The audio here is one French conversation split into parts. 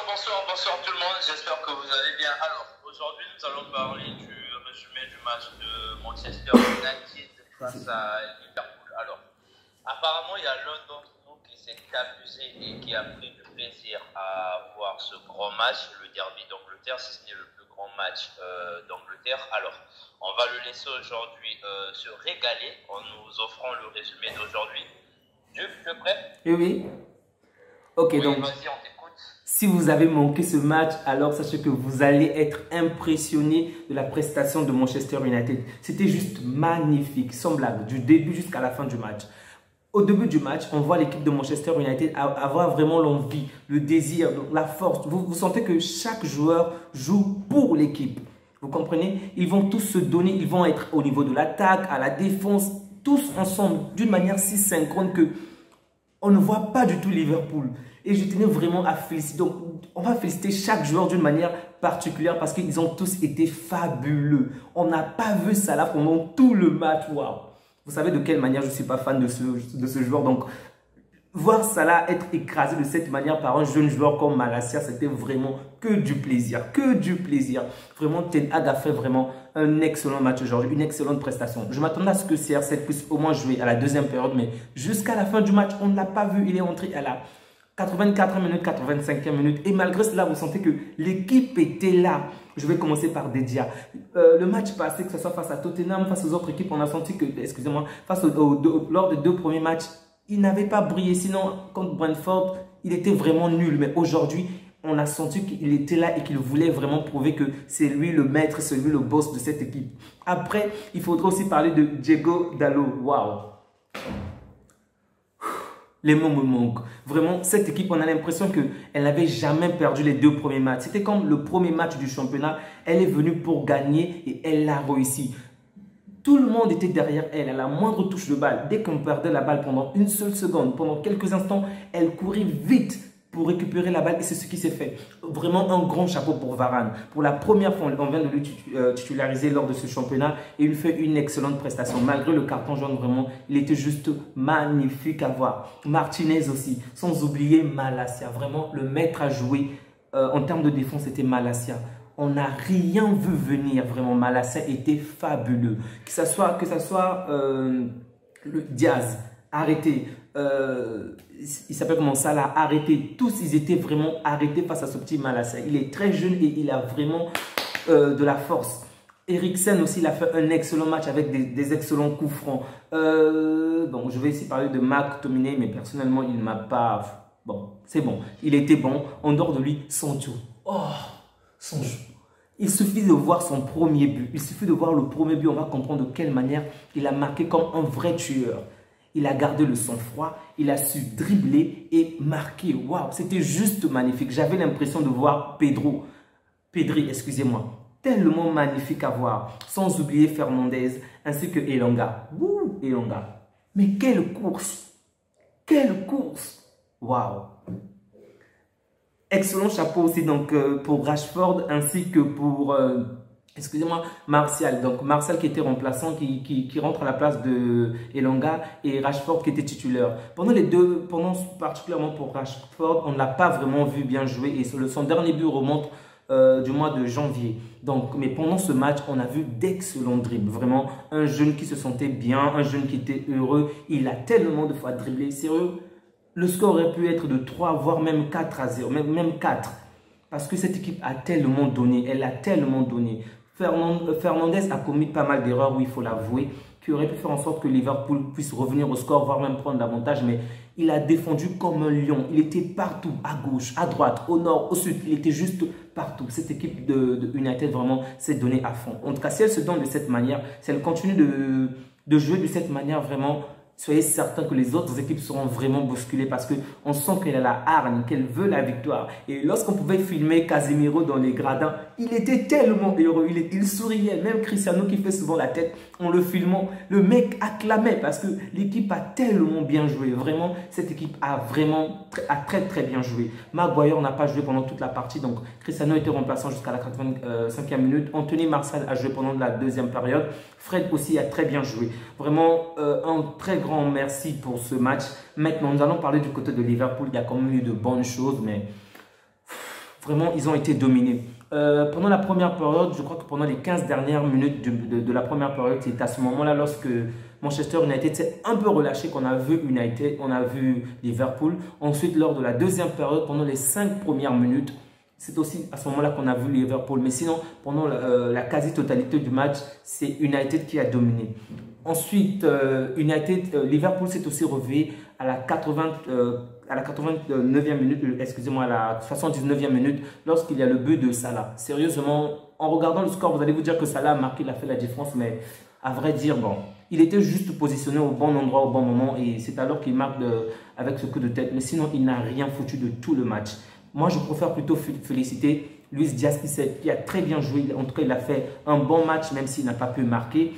bonsoir tout le monde, j'espère que vous allez bien. Alors, aujourd'hui nous allons parler du résumé du match de Manchester United face à Liverpool. Alors, apparemment il y a l'un d'entre nous qui s'est amusé et qui a pris du plaisir à voir ce grand match, le derby d'Angleterre, si ce n'est le plus grand match d'Angleterre. Alors, on va le laisser aujourd'hui se régaler en nous offrant le résumé d'aujourd'hui. Duc, tu es prêt? Oui. Ok, oui, donc vas-y, on t'écoute. si vous avez manqué ce match, alors sachez que vous allez être impressionné de la prestation de Manchester United. C'était juste magnifique, sans blague, du début jusqu'à la fin du match. Au début du match, on voit l'équipe de Manchester United avoir vraiment l'envie, le désir, la force. Vous sentez que chaque joueur joue pour l'équipe. Vous comprenez? Ils vont tous se donner, ils vont être au niveau de l'attaque, à la défense, tous ensemble, d'une manière si synchrone que on ne voit pas du tout Liverpool. Et je tenais vraiment à féliciter. Donc, on va féliciter chaque joueur d'une manière particulière parce qu'ils ont tous été fabuleux. On n'a pas vu ça là pendant tout le match. Waouh! Vous savez de quelle manière je ne suis pas fan de ce joueur. Donc, voir Salah être écrasé de cette manière par un jeune joueur comme Malacia, c'était vraiment que du plaisir. Que du plaisir. Vraiment, Ten Hag a fait vraiment un excellent match aujourd'hui, une excellente prestation. Je m'attendais à ce que CR7 puisse au moins jouer à la deuxième période, mais jusqu'à la fin du match, on ne l'a pas vu. Il est entré à la 84e minute, 85e minute. Et malgré cela, vous sentez que l'équipe était là. Je vais commencer par Dedia. Le match passé, que ce soit face à Tottenham, face aux autres équipes, on a senti que, excusez-moi, lors des deux premiers matchs, il n'avait pas brillé. Sinon, contre Brentford, il était vraiment nul. Mais aujourd'hui, on a senti qu'il était là et qu'il voulait vraiment prouver que c'est lui le maître, c'est lui le boss de cette équipe. Après, il faudra aussi parler de Diego Dalot. Waouh! Les mots me manquent. Vraiment, cette équipe, on a l'impression qu'elle n'avait jamais perdu les deux premiers matchs. C'était comme le premier match du championnat. Elle est venue pour gagner et elle l'a réussi. Tout le monde était derrière elle. À la moindre touche de balle, dès qu'on perdait la balle pendant une seule seconde, pendant quelques instants, elle courait vite pour récupérer la balle et c'est ce qui s'est fait. Vraiment un grand chapeau pour Varane. Pour la première fois, on vient de lui titulariser lors de ce championnat et il fait une excellente prestation. Malgré le carton jaune, vraiment, il était juste magnifique à voir. Martinez aussi, sans oublier Malacia. Vraiment, le maître à jouer en termes de défense, c'était Malacia. On n'a rien vu venir, vraiment. Malacia était fabuleux. Que ce soit le Diaz, arrêté. Il s'appelle comment ça là, arrêté. Tous ils étaient vraiment arrêtés face à ce petit Malacia. Il est très jeune et il a vraiment de la force. Eriksen aussi, il a fait un excellent match avec des excellents coups francs. Bon, je vais ici parler de McTominay, mais personnellement, il ne m'a pas... Bon, c'est bon. Il était bon. En dehors de lui, Sancho. Oh, Sancho. Il suffit de voir son premier but. Il suffit de voir le premier but. On va comprendre de quelle manière il a marqué comme un vrai tueur. Il a gardé le sang-froid, il a su dribbler et marquer. Waouh, c'était juste magnifique. J'avais l'impression de voir Pedri, excusez-moi, tellement magnifique à voir. Sans oublier Fernandez ainsi que Elanga. Ouh, Elanga. Mais quelle course! Quelle course! Waouh! Excellent chapeau aussi donc, pour Rashford ainsi que pour... excusez-moi, Martial. Donc, Martial qui était remplaçant, qui rentre à la place de Elanga et Rashford qui était titulaire. Particulièrement pour Rashford, on ne l'a pas vraiment vu bien jouer et son dernier but remonte du mois de janvier. Donc, mais pendant ce match, on a vu d'excellents dribbles. Vraiment, un jeune qui se sentait bien, un jeune qui était heureux. Il a tellement de fois dribblé. Sérieux, le score aurait pu être de 3, voire même 4-0, même 4. Parce que cette équipe a tellement donné, elle a tellement donné. Fernandez a commis pas mal d'erreurs, oui, il faut l'avouer, qui aurait pu faire en sorte que Liverpool puisse revenir au score, voire même prendre l'avantage, mais il a défendu comme un lion. Il était partout, à gauche, à droite, au nord, au sud, il était juste partout. Cette équipe de United, vraiment, s'est donnée à fond. En tout cas, si elle se donne de cette manière, si elle continue de jouer de cette manière, vraiment, soyez certains que les autres équipes seront vraiment bousculées parce qu'on sent qu'elle a la hargne, qu'elle veut la victoire. Et lorsqu'on pouvait filmer Casemiro dans les gradins, il était tellement heureux, il souriait. Même Cristiano qui fait souvent la tête en le filmant, le mec acclamait parce que l'équipe a tellement bien joué. Vraiment, cette équipe a très bien joué. Maguire n'a pas joué pendant toute la partie, donc Cristiano était remplaçant jusqu'à la 85e minute. Anthony Martial a joué pendant la deuxième période. Fred aussi a très bien joué. Vraiment, un très grand merci pour ce match. Maintenant, nous allons parler du côté de Liverpool. Il y a quand même eu de bonnes choses, mais Vraiment, ils ont été dominés. Pendant la première période, je crois que pendant les 15 dernières minutes de la première période, c'est à ce moment-là, lorsque Manchester United s'est un peu relâché, qu'on a vu United, on a vu Liverpool. Ensuite, lors de la deuxième période, pendant les 5 premières minutes, c'est aussi à ce moment-là qu'on a vu Liverpool. Mais sinon, pendant la quasi-totalité du match, c'est United qui a dominé. Ensuite, Liverpool s'est aussi réveillé à la 89e minute, excusez-moi, à la 79e minute, lorsqu'il y a le but de Salah. Sérieusement, en regardant le score, vous allez vous dire que Salah a marqué, il a fait la différence, mais à vrai dire, bon, il était juste positionné au bon endroit, au bon moment, et c'est alors qu'il marque avec ce coup de tête. Mais sinon, il n'a rien foutu de tout le match. Moi, je préfère plutôt féliciter Luis Diaz qui a très bien joué. En tout cas, il a fait un bon match, même s'il n'a pas pu marquer.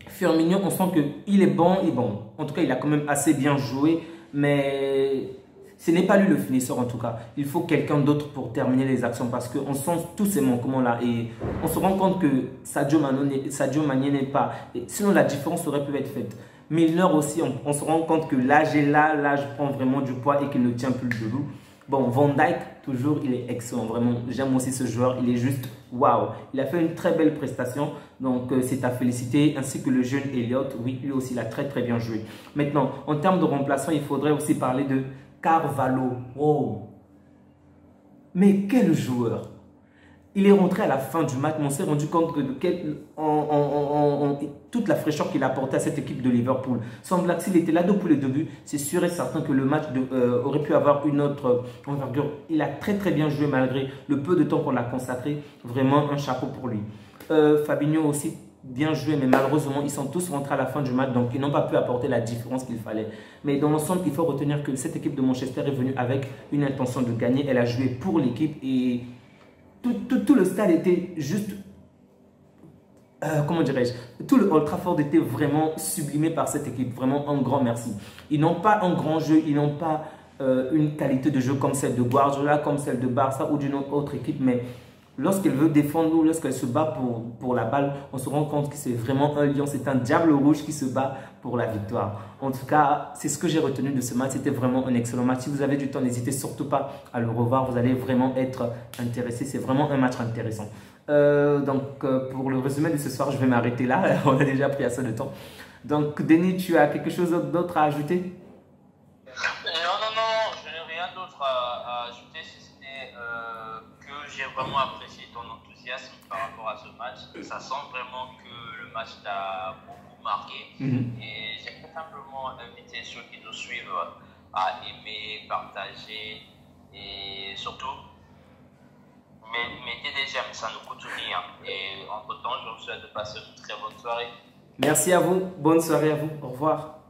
Firmino, on sent qu'il est bon et bon. En tout cas, il a quand même assez bien joué, mais ce n'est pas lui le finisseur en tout cas. Il faut quelqu'un d'autre pour terminer les actions parce qu'on sent tous ces manquements-là et on se rend compte que Sadio Mané n'est pas. Sinon, la différence aurait pu être faite. Milner aussi, on se rend compte que l'âge est là, l'âge prend vraiment du poids et qu'il ne tient plus debout. Bon, Van Dijk, toujours, il est excellent. Vraiment, j'aime aussi ce joueur. Il est juste waouh. Il a fait une très belle prestation. Donc, c'est à féliciter. Ainsi que le jeune Elliott. Oui, lui aussi, il a très, très bien joué. Maintenant, en termes de remplaçant, il faudrait aussi parler de Carvalho. Oh! Mais quel joueur! Il est rentré à la fin du match, mais on s'est rendu compte que toute la fraîcheur qu'il a apporté à cette équipe de Liverpool. Semble que s'il était là depuis le début, c'est sûr et certain que le match aurait pu avoir une autre envergure. Il a très très bien joué malgré le peu de temps qu'on l'a consacré. Vraiment un chapeau pour lui. Fabinho aussi bien joué, mais malheureusement, ils sont tous rentrés à la fin du match, donc ils n'ont pas pu apporter la différence qu'il fallait. Mais dans l'ensemble, il faut retenir que cette équipe de Manchester est venue avec une intention de gagner. Elle a joué pour l'équipe et tout le stade était juste, comment dirais-je, tout le Old Trafford était vraiment sublimé par cette équipe. Vraiment un grand merci. Ils n'ont pas un grand jeu, ils n'ont pas une qualité de jeu comme celle de Guardiola, comme celle de Barça ou d'une autre équipe, mais lorsqu'elle veut défendre ou lorsqu'elle se bat pour la balle, on se rend compte que c'est vraiment un lion, c'est un diable rouge qui se bat pour la victoire. En tout cas, c'est ce que j'ai retenu de ce match. C'était vraiment un excellent match. Si vous avez du temps, n'hésitez surtout pas à le revoir. Vous allez vraiment être intéressé. C'est vraiment un match intéressant. Pour le résumé de ce soir, je vais m'arrêter là. On a déjà pris assez de temps. Donc, Denis, tu as quelque chose d'autre à ajouter? Non, je n'ai rien d'autre à ajouter, si ce n'est que j'ai vraiment apprécié ton enthousiasme par rapport à ce match. Ça sent vraiment que le match t'a beaucoup marqué. Et j'aimerais simplement inviter ceux qui nous suivent à aimer, partager et surtout mettez des j'aime, ça ne coûte rien. Et entre-temps, je vous souhaite de passer une très bonne soirée. Merci à vous. Bonne soirée à vous. Au revoir.